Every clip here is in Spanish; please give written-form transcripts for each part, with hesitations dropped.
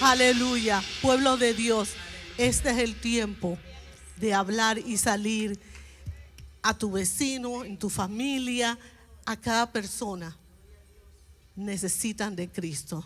Aleluya. Pueblo de Dios, este es el tiempo de hablar y salir a tu vecino, en tu familia, a cada persona. Necesitan de Cristo.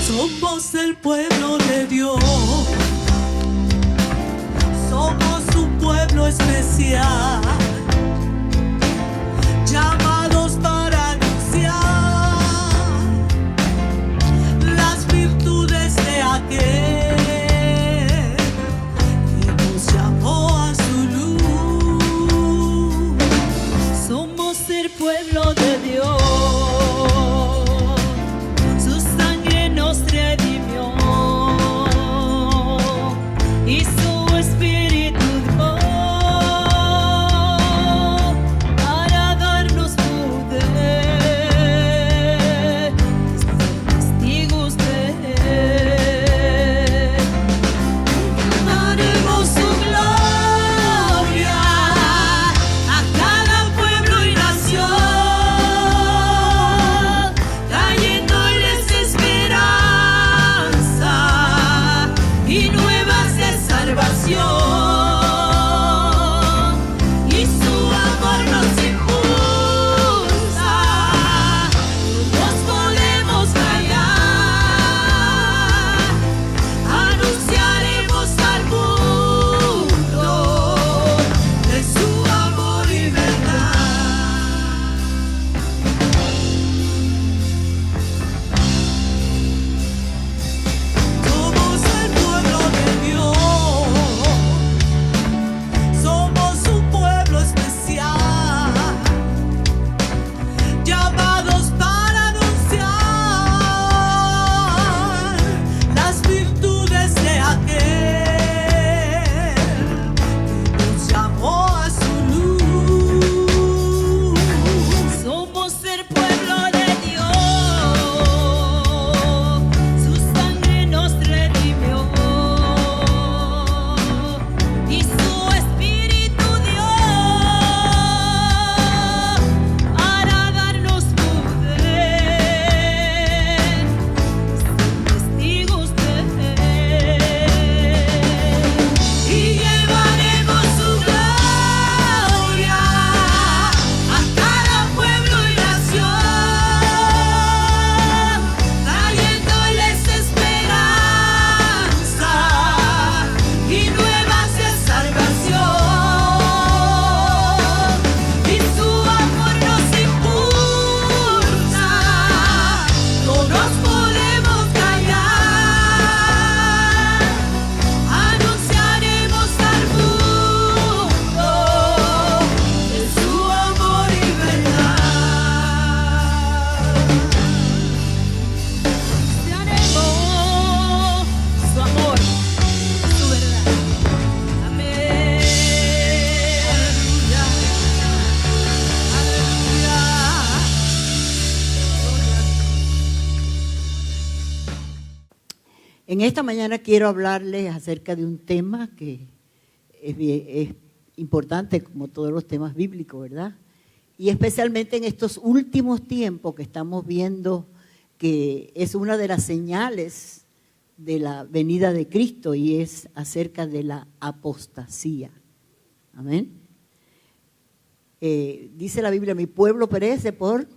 Somos el pueblo de Dios, somos un pueblo especial, llamados para anunciar las virtudes de aquel que nos llamó a su luz. Somos el pueblo de Dios. Y su Espíritu dio para darnos poder, testigos de Él. Daremos su gloria a cada pueblo y nación, trayéndoles esperanza y nuevas de salvación, y su amor nos impulsa, no nos podemos callar, anunciaremos al mundo de su amor y verdad. Somos el pueblo de Dios, somos un pueblo especial, llamados para anunciar las virtudes de aquel que nos llamó a su luz. Somos el pueblo de Dios, su sangre nos redimió, y su Espíritu dio para darnos poder, testigos de Él. Y llevaremos su gloria a cada pueblo y nación, trayéndoles esperanza y nuevas de salvación, y su amor nos impulsa, no nos podemos callar, anunciaremos al mundo de su amor y verdad. Anunciaremos su amor, su verdad. Amén. Aleluya. En esta mañana quiero hablarles acerca de un tema que es importante como todos los temas bíblicos, ¿verdad? Y especialmente en estos últimos tiempos que estamos viendo que es una de las señales de la venida de Cristo y es acerca de la apostasía. Amén. Dice la Biblia, mi pueblo perece por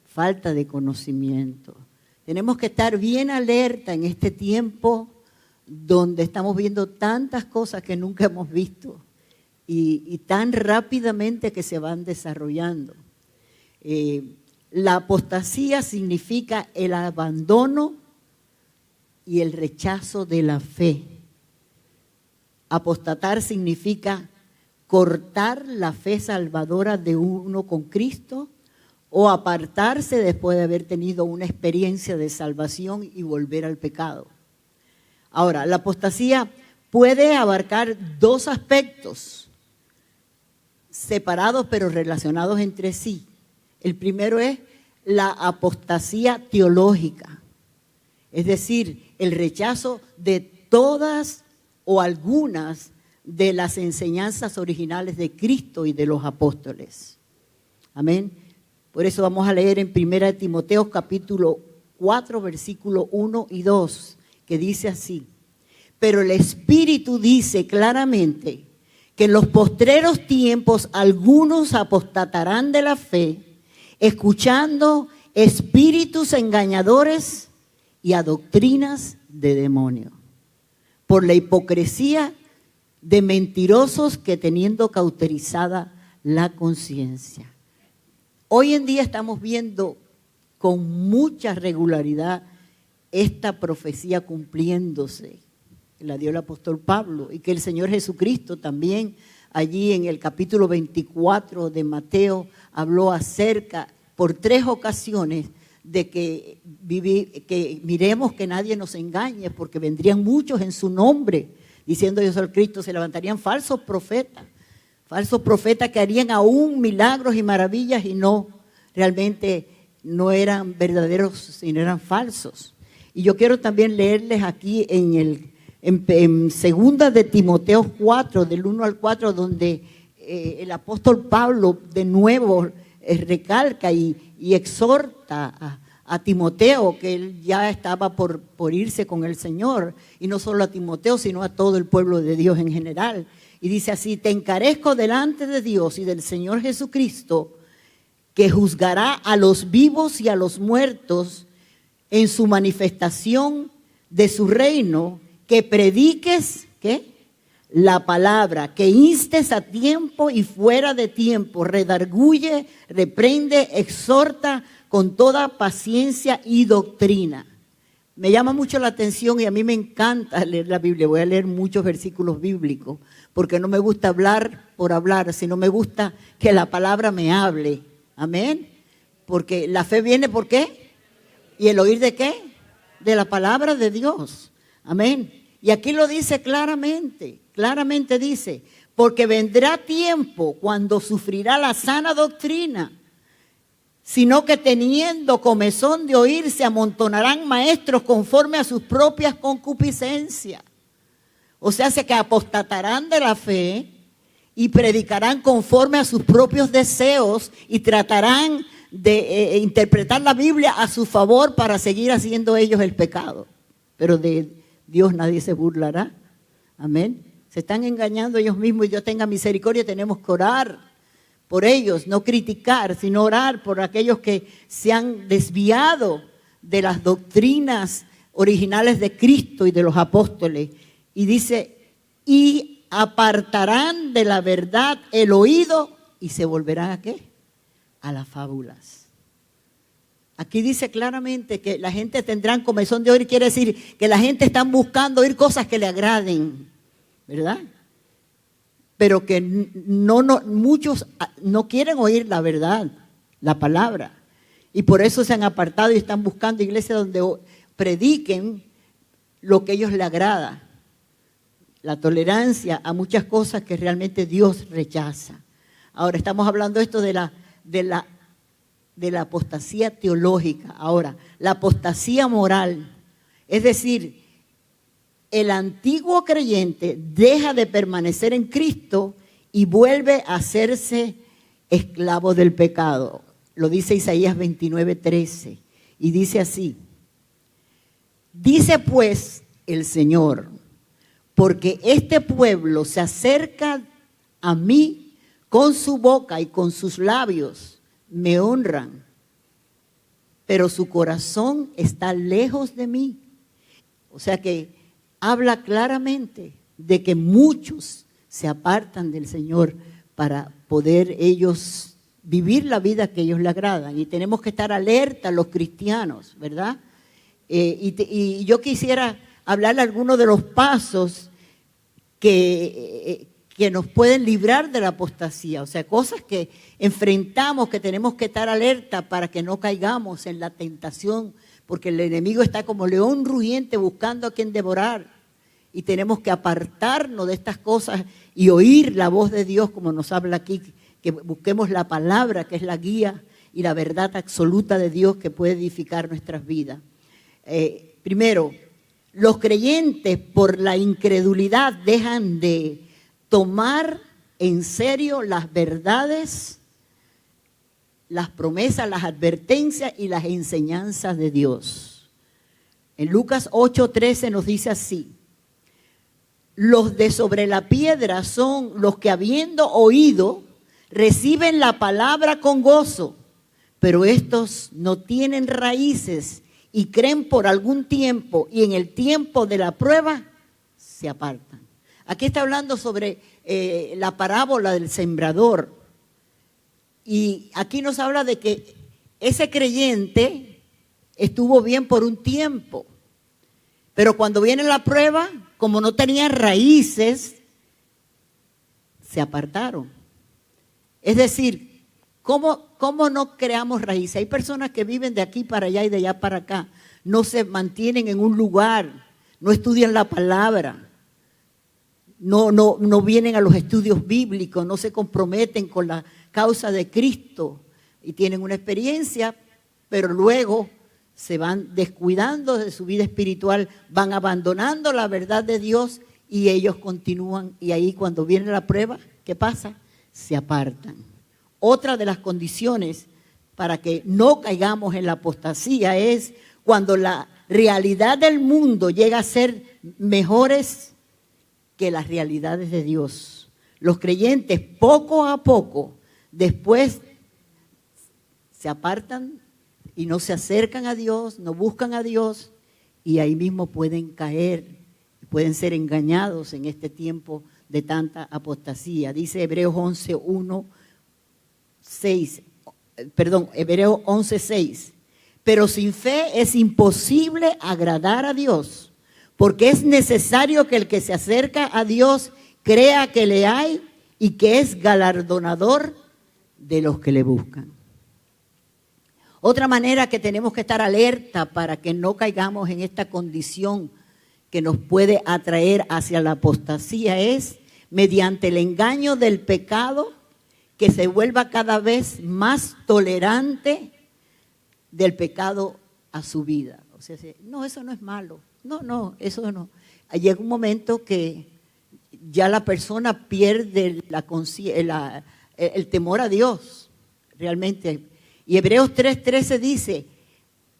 falta de conocimiento. Tenemos que estar bien alerta en este tiempo donde estamos viendo tantas cosas que nunca hemos visto y tan rápidamente que se van desarrollando. La apostasía significa el abandono y el rechazo de la fe. Apostatar significa cortar la fe salvadora de uno con Cristo o apartarse después de haber tenido una experiencia de salvación y volver al pecado. Ahora, la apostasía puede abarcar dos aspectos. separados pero relacionados entre sí. El primero es la apostasía teológica, es decir, el rechazo de todas o algunas de las enseñanzas originales de Cristo y de los apóstoles. Amén. Por eso vamos a leer en 1 Timoteo capítulo 4, versículo 1 y 2, que dice así: pero el Espíritu dice claramente que en los postreros tiempos algunos apostatarán de la fe, escuchando espíritus engañadores y a doctrinas de demonios, por la hipocresía de mentirosos que teniendo cauterizada la conciencia. Hoy en día estamos viendo con mucha regularidad esta profecía cumpliéndose, que la dio el apóstol Pablo, y que el Señor Jesucristo también allí en el capítulo 24 de Mateo habló acerca por 3 ocasiones de que miremos que nadie nos engañe, porque vendrían muchos en su nombre diciendo yo soy el Cristo. Se levantarían falsos profetas que harían aún milagros y maravillas y realmente no eran verdaderos, sino eran falsos. Y yo quiero también leerles aquí en segunda de Timoteo 4, del 1 al 4, donde el apóstol Pablo de nuevo recalca y exhorta a Timoteo, que él ya estaba por irse con el Señor, y no solo a Timoteo, sino a todo el pueblo de Dios en general. Y dice así: te encarezco delante de Dios y del Señor Jesucristo, que juzgará a los vivos y a los muertos en su manifestación de su reino, que prediques, ¿qué? La palabra, que instes a tiempo y fuera de tiempo, redarguye, reprende, exhorta con toda paciencia y doctrina. Me llama mucho la atención y a mí me encanta leer la Biblia. Voy a leer muchos versículos bíblicos porque no me gusta hablar por hablar, sino me gusta que la palabra me hable. Amén. Porque la fe viene ¿por qué? ¿Y el oír de qué? De la palabra de Dios. Amén. Y aquí lo dice claramente dice: porque vendrá tiempo cuando sufrirá la sana doctrina, sino que teniendo comezón de oír se amontonarán maestros conforme a sus propias concupiscencias. O sea, que apostatarán de la fe y predicarán conforme a sus propios deseos y tratarán de interpretar la Biblia a su favor para seguir haciendo ellos el pecado. Pero de Dios nadie se burlará. Amén. Se están engañando ellos mismos y Dios tenga misericordia. Tenemos que orar por ellos, no criticar, sino orar por aquellos que se han desviado de las doctrinas originales de Cristo y de los apóstoles. Y dice: y apartarán de la verdad el oído y se volverán ¿a qué? A las fábulas. Aquí dice claramente que la gente tendrá comezón de oír, quiere decir que la gente está buscando oír cosas que le agraden, ¿verdad? Pero que muchos no quieren oír la verdad, la palabra. Y por eso se han apartado y están buscando iglesias donde prediquen lo que a ellos les agrada. La tolerancia a muchas cosas que realmente Dios rechaza. Ahora estamos hablando esto de la apostasía teológica. Ahora, la apostasía moral, es decir, el antiguo creyente deja de permanecer en Cristo y vuelve a hacerse esclavo del pecado. Lo dice Isaías 29:13 y dice así: dice pues el Señor, porque este pueblo se acerca a mí con su boca y con sus labios me honran, pero su corazón está lejos de mí. O sea que habla claramente de que muchos se apartan del Señor para poder ellos vivir la vida que a ellos les agradan. Y tenemos que estar alerta los cristianos, ¿verdad? Y yo quisiera hablarle algunos de los pasos que nos pueden librar de la apostasía. O sea, cosas que enfrentamos, que tenemos que estar alerta para que no caigamos en la tentación, porque el enemigo está como león rugiente buscando a quien devorar. Y tenemos que apartarnos de estas cosas y oír la voz de Dios, como nos habla aquí que busquemos la palabra, que es la guía y la verdad absoluta de Dios que puede edificar nuestras vidas. Primero, los creyentes por la incredulidad dejan de tomar en serio las verdades, las promesas, las advertencias y las enseñanzas de Dios. En Lucas 8:13 nos dice así: los de sobre la piedra son los que, habiendo oído, reciben la palabra con gozo, pero estos no tienen raíces y creen por algún tiempo, y en el tiempo de la prueba se apartan. Aquí está hablando sobre la parábola del sembrador. Y aquí nos habla de que ese creyente estuvo bien por un tiempo, pero cuando viene la prueba, como no tenía raíces, se apartaron. Es decir, ¿cómo no creamos raíces? Hay personas que viven de aquí para allá y de allá para acá, no se mantienen en un lugar, no estudian la palabra, no vienen a los estudios bíblicos, no se comprometen con la causa de Cristo y tienen una experiencia, pero luego se van descuidando de su vida espiritual, van abandonando la verdad de Dios y ellos continúan, y ahí cuando viene la prueba, ¿qué pasa? Se apartan. Otra de las condiciones para que no caigamos en la apostasía es cuando la realidad del mundo llega a ser mejores que las realidades de Dios. Los creyentes poco a poco después se apartan y no se acercan a Dios, no buscan a Dios, y ahí mismo pueden caer, pueden ser engañados en este tiempo de tanta apostasía. Dice Hebreos 11:6, pero sin fe es imposible agradar a Dios, porque es necesario que el que se acerca a Dios crea que le hay y que es galardonador de los que le buscan. Otra manera que tenemos que estar alerta para que no caigamos en esta condición que nos puede atraer hacia la apostasía es mediante el engaño del pecado, que se vuelva cada vez más tolerante del pecado a su vida. O sea, no, eso no es malo. No, eso no. Llega un momento que ya la persona pierde el temor a Dios, realmente. Y Hebreos 3:13 dice: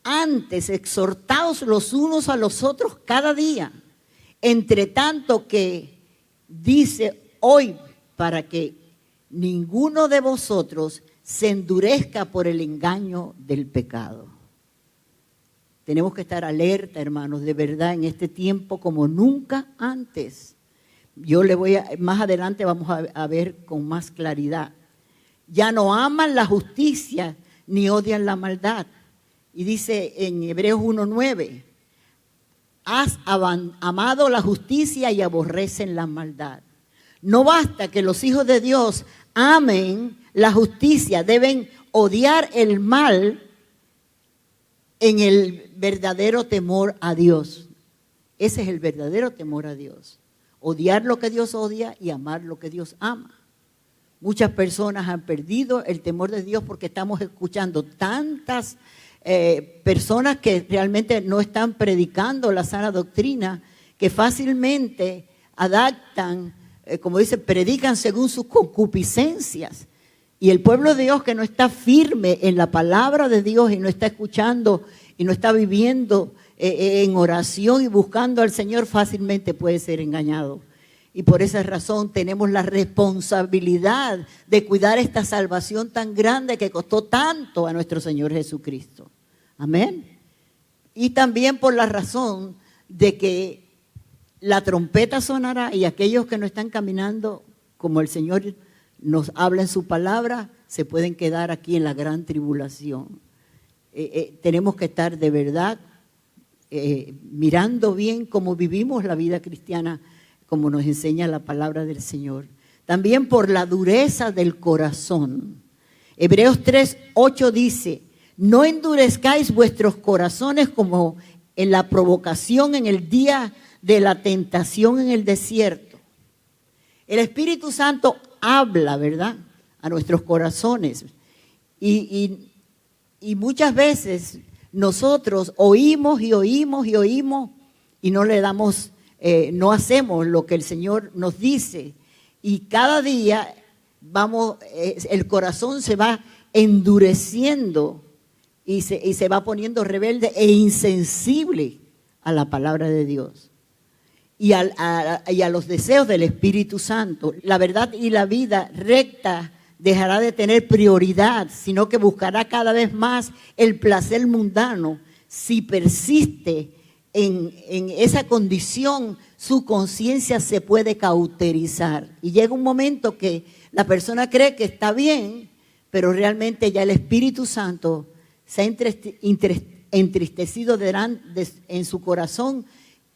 antes exhortaos los unos a los otros cada día, entre tanto que dice hoy, para que ninguno de vosotros se endurezca por el engaño del pecado. Tenemos que estar alerta, hermanos, de verdad, en este tiempo como nunca antes. Más adelante vamos a ver con más claridad. Ya no aman la justicia ni odian la maldad. Y dice en Hebreos 1:9, has amado la justicia y aborrecen la maldad. No basta que los hijos de Dios amen la justicia, deben odiar el mal en el verdadero temor a Dios. Ese es el verdadero temor a Dios. Odiar lo que Dios odia y amar lo que Dios ama. Muchas personas han perdido el temor de Dios porque estamos escuchando tantas personas que realmente no están predicando la sana doctrina, que fácilmente adaptan, como dice, predican según sus concupiscencias. Y el pueblo de Dios que no está firme en la palabra de Dios y no está escuchando y no está viviendo en oración y buscando al Señor, fácilmente puede ser engañado. Y por esa razón tenemos la responsabilidad de cuidar esta salvación tan grande que costó tanto a nuestro Señor Jesucristo. Amén. Y también por la razón de que la trompeta sonará y aquellos que no están caminando como el Señor nos habla en su palabra, se pueden quedar aquí en la gran tribulación. Tenemos que estar de verdad mirando bien cómo vivimos la vida cristiana, como nos enseña la palabra del Señor. También por la dureza del corazón. Hebreos 3:8 dice: no endurezcáis vuestros corazones como en la provocación en el día de la tentación en el desierto. El Espíritu Santo habla, ¿verdad? a nuestros corazones. Y muchas veces nosotros oímos y oímos y oímos y no le damos, no hacemos lo que el Señor nos dice. Y cada día el corazón se va endureciendo y se va poniendo rebelde e insensible a la palabra de Dios y a los deseos del Espíritu Santo. La verdad y la vida recta dejará de tener prioridad, sino que buscará cada vez más el placer mundano. Si persiste en esa condición, su conciencia se puede cauterizar. Y llega un momento que la persona cree que está bien, pero realmente ya el Espíritu Santo se ha entristecido en su corazón,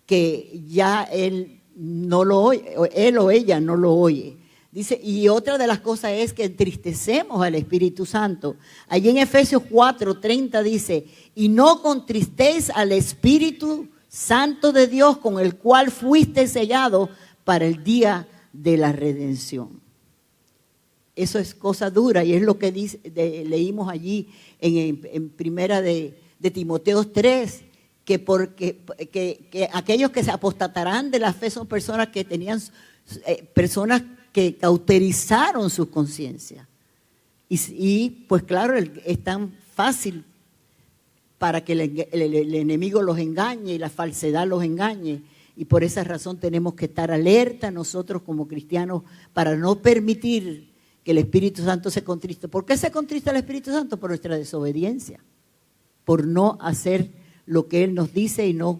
que ya él no lo oye, él o ella no lo oye. Dice, y otra de las cosas es que entristecemos al Espíritu Santo. Allí en Efesios 4:30 dice, y no contristéis al Espíritu Santo de Dios, con el cual fuiste sellado para el día de la redención. Eso es cosa dura y es lo que leímos allí en primera de Timoteo 3, que aquellos que se apostatarán de la fe son personas que tenían, personas que cauterizaron su conciencia. Y pues claro, es tan fácil para que el enemigo los engañe y la falsedad los engañe. Y por esa razón tenemos que estar alerta nosotros como cristianos para no permitir que el Espíritu Santo se contriste. ¿Por qué se contrista el Espíritu Santo? Por nuestra desobediencia, por no hacer lo que Él nos dice y no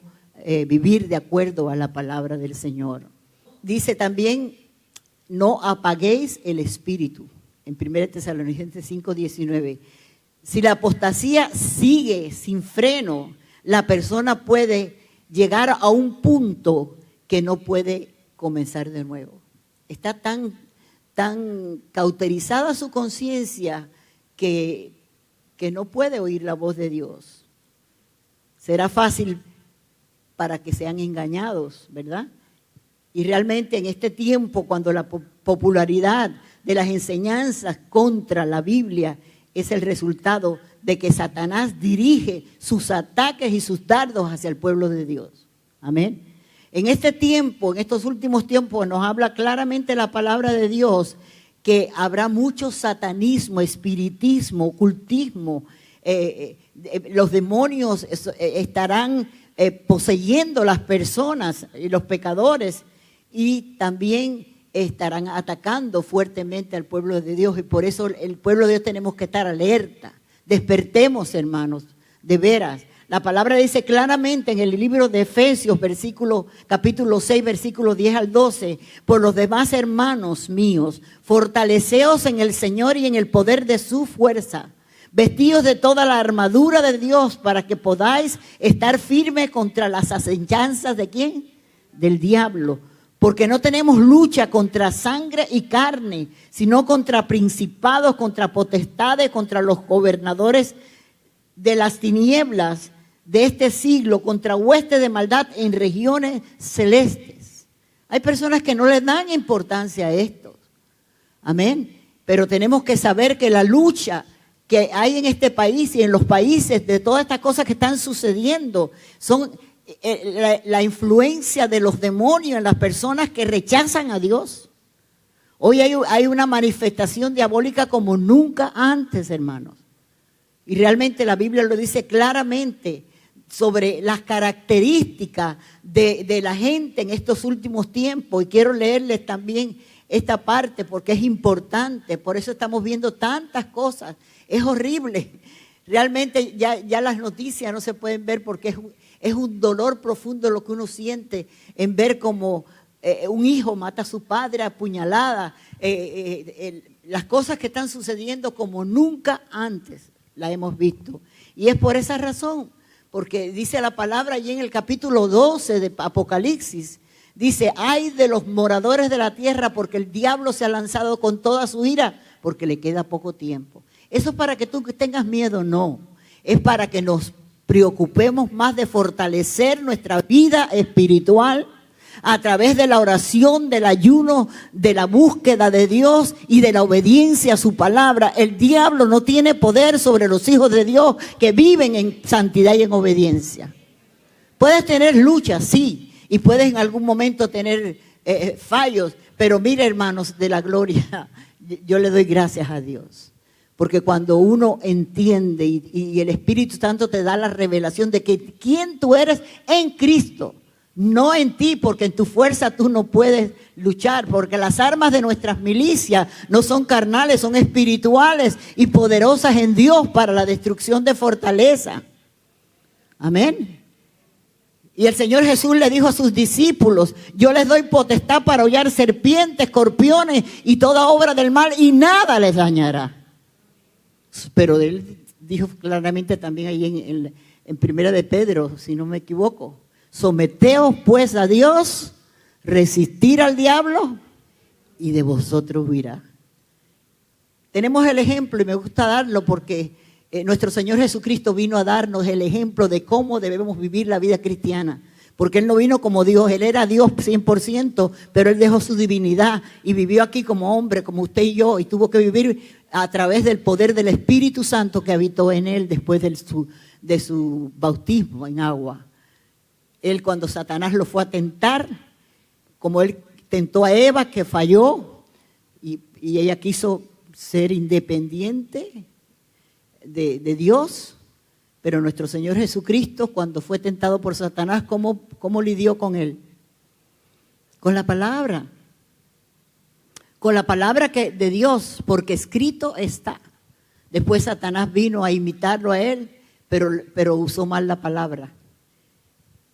vivir de acuerdo a la palabra del Señor. Dice también, no apaguéis el Espíritu, en 1 Tesalonicenses 5:19. Si la apostasía sigue sin freno, la persona puede llegar a un punto que no puede comenzar de nuevo. Está tan cauterizada su conciencia que no puede oír la voz de Dios. Será fácil para que sean engañados, ¿verdad? Y realmente en este tiempo, cuando la popularidad de las enseñanzas contra la Biblia es el resultado de que Satanás dirige sus ataques y sus dardos hacia el pueblo de Dios. Amén. En este tiempo, en estos últimos tiempos, nos habla claramente la palabra de Dios que habrá mucho satanismo, espiritismo, ocultismo. Los demonios estarán poseyendo las personas y los pecadores, y también estarán atacando fuertemente al pueblo de Dios. Y por eso el pueblo de Dios tenemos que estar alerta. Despertemos, hermanos, de veras. La palabra dice claramente en el libro de Efesios, capítulo 6, versículos 10 al 12, por los demás, hermanos míos, fortaleceos en el Señor y en el poder de su fuerza, vestidos de toda la armadura de Dios, para que podáis estar firmes contra las acechanzas ¿de quién? Del diablo. Porque no tenemos lucha contra sangre y carne, sino contra principados, contra potestades, contra los gobernadores de las tinieblas de este siglo, contra huestes de maldad en regiones celestes. Hay personas que no le dan importancia a esto. Amén. Pero tenemos que saber que la lucha que hay en este país y en los países de todas estas cosas que están sucediendo son la influencia de los demonios en las personas que rechazan a Dios. Hoy hay una manifestación diabólica como nunca antes, hermanos. Y realmente la Biblia lo dice claramente sobre las características de la gente en estos últimos tiempos. Y quiero leerles también esta parte porque es importante. Por eso estamos viendo tantas cosas. Es horrible. Realmente ya las noticias no se pueden ver porque es un dolor profundo lo que uno siente en ver como un hijo mata a su padre a puñalada. Las cosas que están sucediendo como nunca antes la hemos visto. Y es por esa razón, porque dice la palabra allí en el capítulo 12 de Apocalipsis, dice, ay de los moradores de la tierra, porque el diablo se ha lanzado con toda su ira, porque le queda poco tiempo. Eso es para que tú tengas miedo, no. Es para que nos preocupemos más de fortalecer nuestra vida espiritual, a través de la oración, del ayuno, de la búsqueda de Dios y de la obediencia a su palabra. El diablo no tiene poder sobre los hijos de Dios que viven en santidad y en obediencia. Puedes tener luchas, sí, y puedes en algún momento tener fallos, pero mire, hermanos de la gloria, yo le doy gracias a Dios. Porque cuando uno entiende y el Espíritu Santo te da la revelación de que quién tú eres en Cristo, no en ti, porque en tu fuerza tú no puedes luchar, porque las armas de nuestras milicias no son carnales, son espirituales y poderosas en Dios para la destrucción de fortaleza. Amén. Y el Señor Jesús le dijo a sus discípulos: yo les doy potestad para hollar serpientes, escorpiones y toda obra del mal, y nada les dañará. Pero él dijo claramente también ahí en Primera de Pedro, si no me equivoco: someteos pues a Dios, resistir al diablo y de vosotros huirá. Tenemos el ejemplo, y me gusta darlo porque nuestro Señor Jesucristo vino a darnos el ejemplo de cómo debemos vivir la vida cristiana. Porque Él no vino como Dios, Él era Dios 100%, pero Él dejó su divinidad y vivió aquí como hombre, como usted y yo, y tuvo que vivir a través del poder del Espíritu Santo que habitó en Él después de su bautismo en agua. Él, cuando Satanás lo fue a tentar, como Él tentó a Eva, que falló, y ella quiso ser independiente de Dios. Pero nuestro Señor Jesucristo, cuando fue tentado por Satanás, ¿cómo lidió con él? Con la palabra. Con la palabra de Dios, porque escrito está. Después Satanás vino a imitarlo a él, pero usó mal la palabra.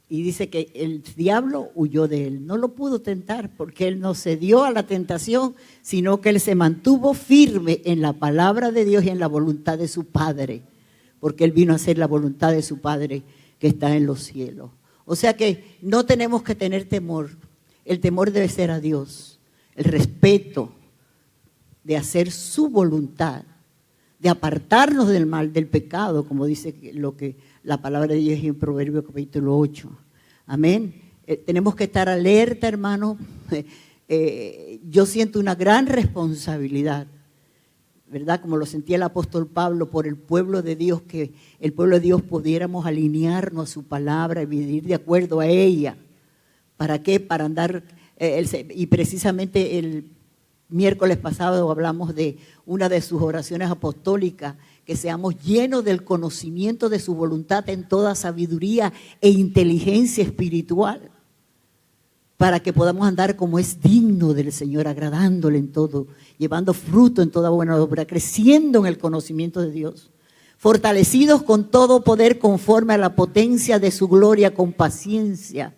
Y dice que el diablo huyó de él. No lo pudo tentar porque él no cedió a la tentación, sino que él se mantuvo firme en la palabra de Dios y en la voluntad de su Padre. Porque Él vino a hacer la voluntad de su Padre que está en los cielos. O sea que no tenemos que tener temor. El temor debe ser a Dios. El respeto de hacer su voluntad, de apartarnos del mal, del pecado, como dice lo que la palabra de Dios en Proverbios capítulo 8. Amén. Tenemos que estar alerta, hermano. Yo siento una gran responsabilidad, ¿verdad? Como lo sentía el apóstol Pablo por el pueblo de Dios, que el pueblo de Dios pudiéramos alinearnos a su palabra y vivir de acuerdo a ella. ¿Para qué? Para andar, y precisamente el miércoles pasado hablamos de una de sus oraciones apostólicas, que seamos llenos del conocimiento de su voluntad en toda sabiduría e inteligencia espiritual, para que podamos andar como es digno del Señor, agradándole en todo, llevando fruto en toda buena obra, creciendo en el conocimiento de Dios, fortalecidos con todo poder conforme a la potencia de su gloria, con paciencia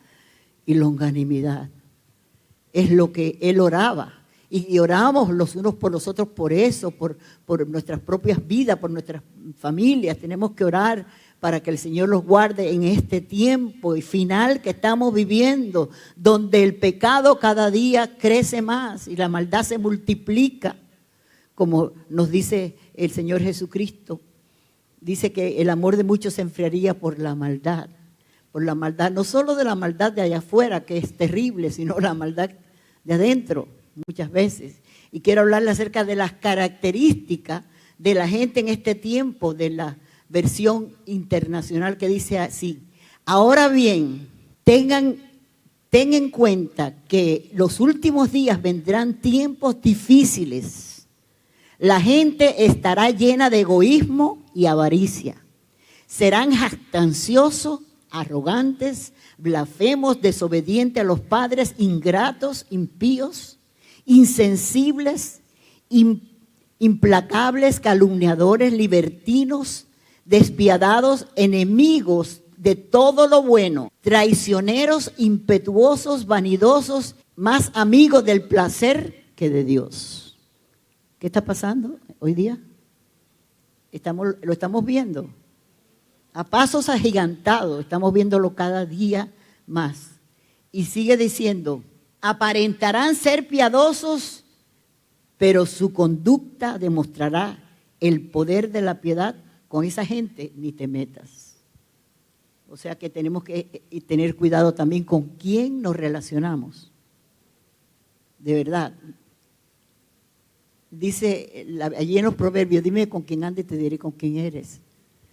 y longanimidad. Es lo que él oraba. Y oramos los unos por los otros por eso, por nuestras propias vidas, por nuestras familias. Tenemos que orar para que el Señor los guarde en este tiempo y final que estamos viviendo, donde el pecado cada día crece más y la maldad se multiplica, como nos dice el Señor Jesucristo. Dice que el amor de muchos se enfriaría por la maldad, no solo de la maldad de allá afuera, que es terrible, sino la maldad de adentro, muchas veces. Y quiero hablarle acerca de las características de la gente en este tiempo, de la versión internacional que dice así: ahora bien, ten en cuenta que los últimos días vendrán tiempos difíciles. La gente estará llena de egoísmo y avaricia. Serán jactanciosos, arrogantes, blasfemos, desobedientes a los padres, ingratos, impíos, insensibles, implacables, calumniadores, libertinos, despiadados, enemigos de todo lo bueno, traicioneros, impetuosos, vanidosos, más amigos del placer que de Dios. ¿Qué está pasando hoy día? Lo estamos viendo a pasos agigantados, estamos viéndolo cada día más. Y sigue diciendo: aparentarán ser piadosos, pero su conducta demostrará el poder de la piedad. Con esa gente ni te metas. O sea que tenemos que tener cuidado también con quién nos relacionamos. De verdad. Dice allí en los proverbios, dime con quién andas y te diré con quién eres.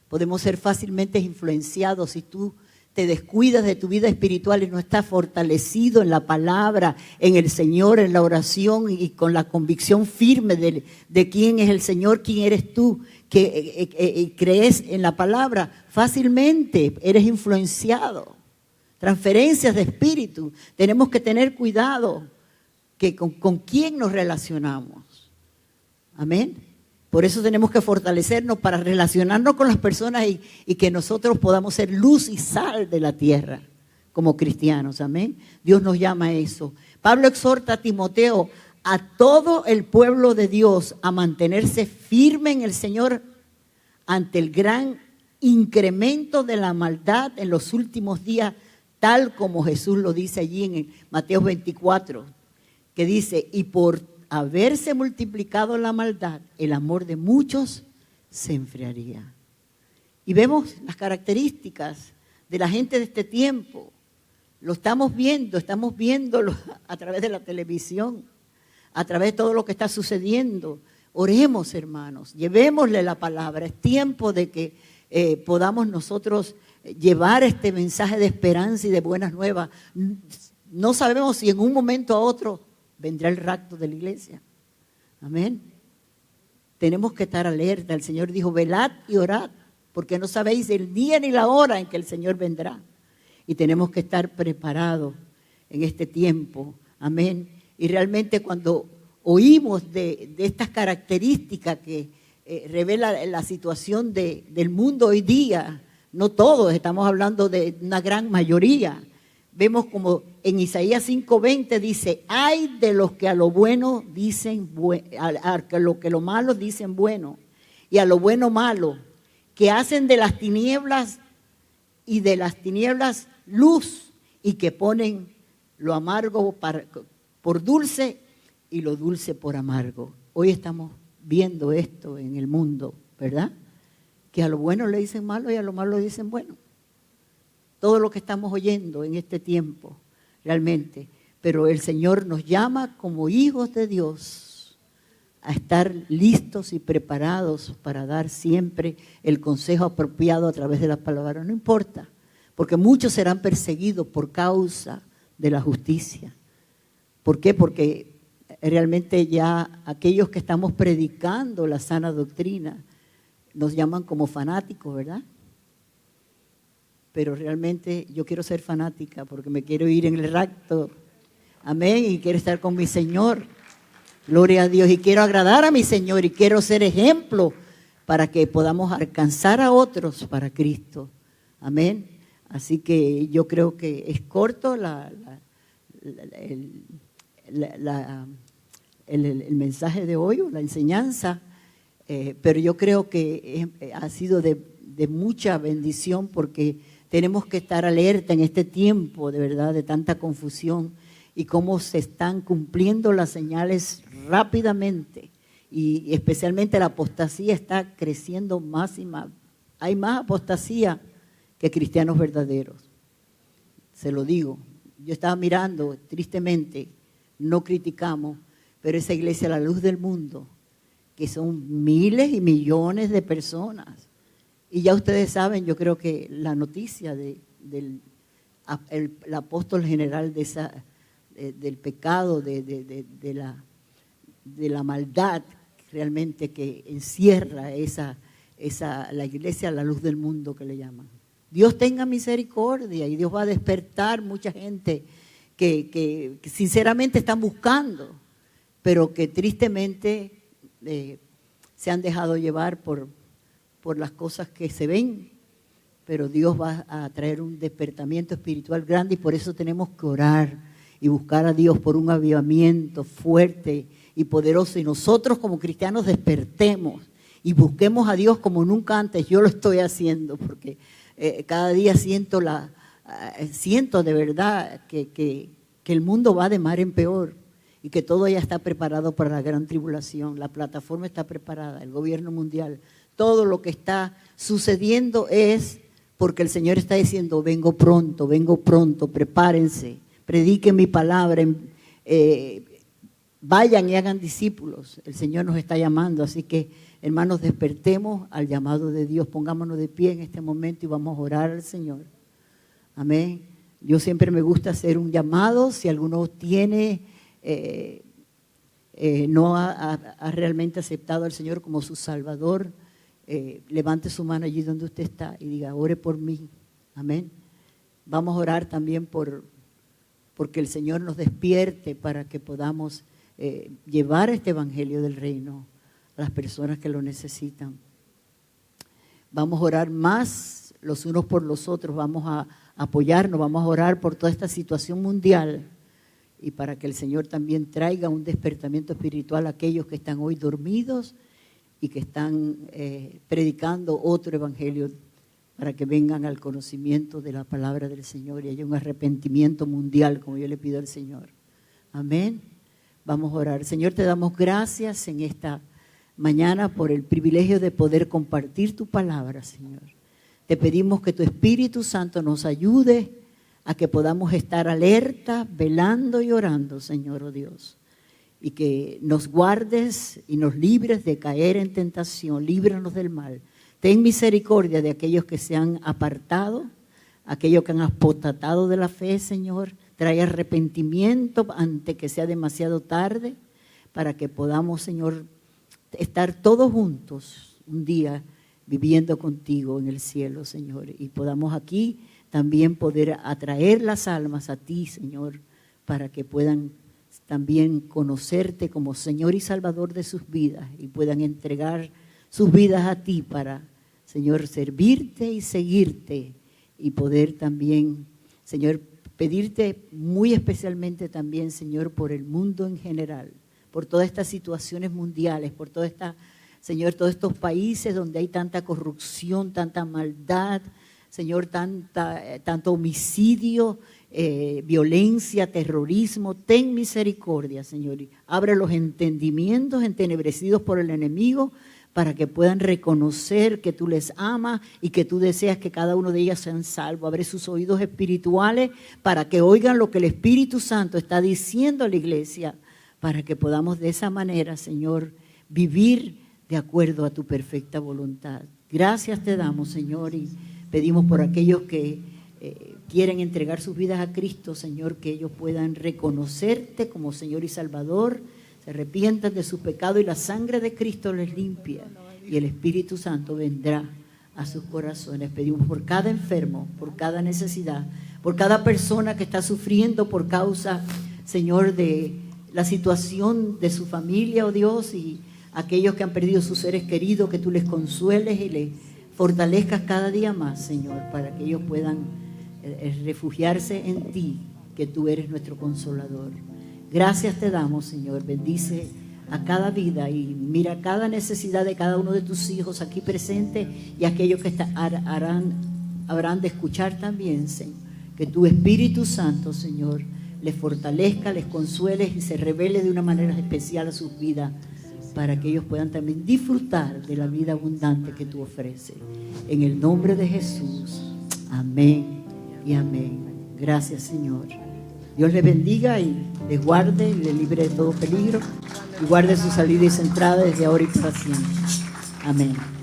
Podemos ser fácilmente influenciados si tú te descuidas de tu vida espiritual y no estás fortalecido en la palabra, en el Señor, en la oración y con la convicción firme de quién es el Señor, quién eres tú, que crees en la palabra, fácilmente eres influenciado. Transferencias de espíritu. Tenemos que tener cuidado que con quién nos relacionamos. Amén. Por eso tenemos que fortalecernos para relacionarnos con las personas y que nosotros podamos ser luz y sal de la tierra como cristianos. Amén. Dios nos llama a eso. Pablo exhorta a Timoteo, a todo el pueblo de Dios, a mantenerse firme en el Señor ante el gran incremento de la maldad en los últimos días, tal como Jesús lo dice allí en Mateo 24, que dice, y por haberse multiplicado la maldad, el amor de muchos se enfriaría. Y vemos las características de la gente de este tiempo. Lo estamos viéndolo a través de la televisión, a través de todo lo que está sucediendo. Oremos, hermanos, llevémosle la palabra. Es tiempo de que podamos nosotros llevar este mensaje de esperanza y de buenas nuevas. No sabemos si en un momento a otro vendrá el rapto de la iglesia. Amén. Tenemos que estar alerta. El Señor dijo, velad y orad, porque no sabéis el día ni la hora en que el Señor vendrá. Y tenemos que estar preparados en este tiempo. Amén. Y realmente cuando oímos de estas características que revela la situación del mundo hoy día, no todos, estamos hablando de una gran mayoría. Vemos como en Isaías 5:20 dice, ay de los que a lo bueno dicen, que lo malo dicen bueno, y a lo bueno malo, que hacen de las tinieblas y de las tinieblas luz, y que ponen lo amargo por dulce y lo dulce por amargo. Hoy estamos viendo esto en el mundo, ¿verdad? Que a lo bueno le dicen malo y a lo malo le dicen bueno. Todo lo que estamos oyendo en este tiempo, realmente. Pero el Señor nos llama como hijos de Dios a estar listos y preparados para dar siempre el consejo apropiado a través de la palabra. No importa, porque muchos serán perseguidos por causa de la justicia. ¿Por qué? Porque realmente ya aquellos que estamos predicando la sana doctrina nos llaman como fanáticos, ¿verdad? Pero realmente yo quiero ser fanática porque me quiero ir en el rapto. Amén. Y quiero estar con mi Señor. Gloria a Dios. Y quiero agradar a mi Señor y quiero ser ejemplo para que podamos alcanzar a otros para Cristo. Amén. Así que yo creo que es corto el mensaje de hoy o la enseñanza, pero yo creo que ha sido de mucha bendición porque tenemos que estar alerta en este tiempo, de verdad, de tanta confusión y cómo se están cumpliendo las señales rápidamente. Y especialmente la apostasía está creciendo más y más. Hay más apostasía que cristianos verdaderos. Se lo digo. Yo estaba mirando, tristemente, no criticamos, pero esa iglesia, la luz del mundo, que son miles y millones de personas. Y ya ustedes saben, yo creo que la noticia del apóstol general del pecado, de la maldad realmente que encierra la iglesia, la luz del mundo que le llaman. Dios tenga misericordia y Dios va a despertar mucha gente que sinceramente están buscando, pero que tristemente se han dejado llevar por las cosas que se ven, pero Dios va a traer un despertamiento espiritual grande y por eso tenemos que orar y buscar a Dios por un avivamiento fuerte y poderoso y nosotros como cristianos despertemos y busquemos a Dios como nunca antes. Yo lo estoy haciendo porque cada día siento de verdad que el mundo va de mal en peor y que todo ya está preparado para la gran tribulación. La plataforma está preparada, el gobierno mundial. Todo lo que está sucediendo es porque el Señor está diciendo, vengo pronto, prepárense, prediquen mi palabra, vayan y hagan discípulos. El Señor nos está llamando, así que, hermanos, despertemos al llamado de Dios, pongámonos de pie en este momento y vamos a orar al Señor. Amén. Yo siempre me gusta hacer un llamado, si alguno tiene, no ha realmente aceptado al Señor como su Salvador, levante su mano allí donde usted está y diga, ore por mí. Amén. Vamos a orar también porque el Señor nos despierte para que podamos llevar este evangelio del reino a las personas que lo necesitan. Vamos a orar más los unos por los otros, vamos a apoyarnos, vamos a orar por toda esta situación mundial y para que el Señor también traiga un despertamiento espiritual a aquellos que están hoy dormidos y que están predicando otro evangelio, para que vengan al conocimiento de la palabra del Señor y haya un arrepentimiento mundial, como yo le pido al Señor. Amén. Vamos a orar. Señor, te damos gracias en esta mañana por el privilegio de poder compartir tu palabra, Señor. Te pedimos que tu Espíritu Santo nos ayude a que podamos estar alerta, velando y orando, Señor, oh Dios. Y que nos guardes y nos libres de caer en tentación, líbranos del mal. Ten misericordia de aquellos que se han apartado, aquellos que han apostatado de la fe, Señor. Trae arrepentimiento antes que sea demasiado tarde, para que podamos, Señor, estar todos juntos un día viviendo contigo en el cielo, Señor. Y podamos aquí también poder atraer las almas a ti, Señor, para que puedan también conocerte como Señor y Salvador de sus vidas y puedan entregar sus vidas a ti para, Señor, servirte y seguirte y poder también, Señor, pedirte muy especialmente también, Señor, por el mundo en general, por todas estas situaciones mundiales, por toda esta, Señor, todos estos países donde hay tanta corrupción, tanta maldad, Señor, tanto homicidio, violencia, terrorismo. Ten misericordia, Señor. Abre los entendimientos entenebrecidos por el enemigo para que puedan reconocer que tú les amas y que tú deseas que cada uno de ellas sean salvos. Abre sus oídos espirituales para que oigan lo que el Espíritu Santo está diciendo a la iglesia, para que podamos de esa manera, Señor, vivir de acuerdo a tu perfecta voluntad. Gracias te damos, Señor, y pedimos por aquellos que quieren entregar sus vidas a Cristo, Señor, que ellos puedan reconocerte como Señor y Salvador, se arrepientan de sus pecados y la sangre de Cristo les limpia y el Espíritu Santo vendrá a sus corazones. Pedimos por cada enfermo, por cada necesidad, por cada persona que está sufriendo por causa, Señor, de la situación de su familia, oh Dios, y aquellos que han perdido sus seres queridos, que tú les consueles y les fortalezcas cada día más, Señor, para que ellos puedan refugiarse en ti, que tú eres nuestro consolador. Gracias te damos, Señor. Bendice a cada vida y mira cada necesidad de cada uno de tus hijos aquí presentes y aquellos que habrán de escuchar también, Señor. Que tu Espíritu Santo, Señor, les fortalezca, les consuele y se revele de una manera especial a sus vidas, para que ellos puedan también disfrutar de la vida abundante que tú ofreces. En el nombre de Jesús. Amén y amén. Gracias, Señor. Dios les bendiga y les guarde y les libre de todo peligro y guarde su salida y su entrada desde ahora y para siempre. Amén.